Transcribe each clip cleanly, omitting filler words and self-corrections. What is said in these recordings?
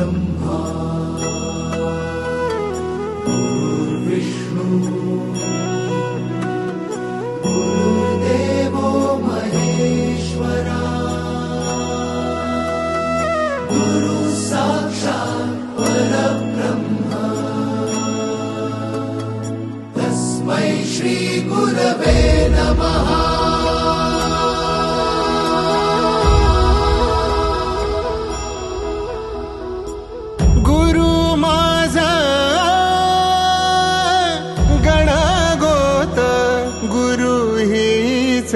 ब्रह्मा गुरुर्विष्णु गुरुर्देवो महेश्वरा गुरु साक्षात् परब्रह्म तस्मै श्री गुरवे नमः। गुरु माझा गणगोत गुरु हीच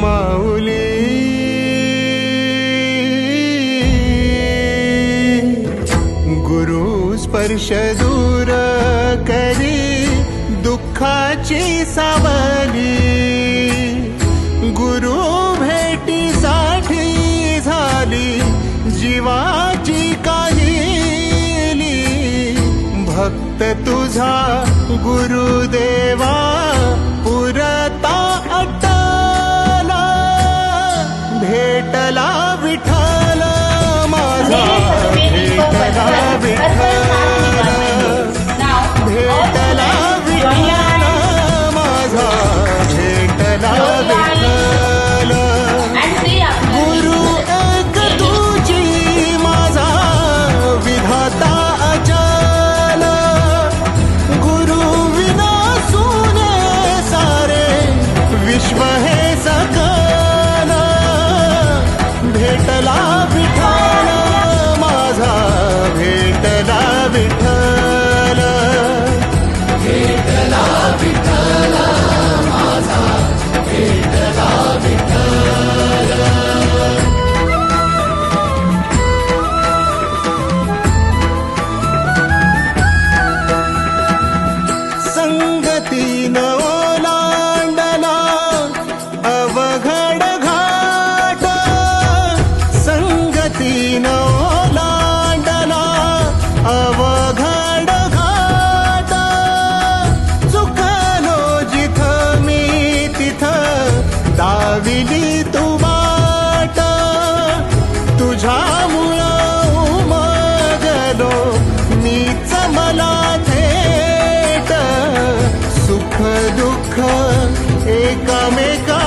माऊली गुरु स्पर्श दूर करी दुःखाची सावली गुरु भेटीसाठी झाली जीवाची काहिली भक्त तुझा गुरुदेवा पुरता अटला भेटला विठ्ठल माझा भेटला विठ्ठल भेटला विठ्ठल माझा भेटला विठ्ठल गुरु एक तुझी माझा विधाता अचल गुरु विना सुने सारे विश्व हे सकल भेटला विठ्ठल माझा भेटला विठ्ठल भेटला विठ्ठल माझा भेटला विठ्ठल। संगतीन ओलांडला अवघड घाट संगतीन ओलांडला अवघड घाट चुकलो जिथं मी तिथं दाविली तू वाट तुझ्यामुळं उमगलो मीच मला थेट सुख दुःख एकामेका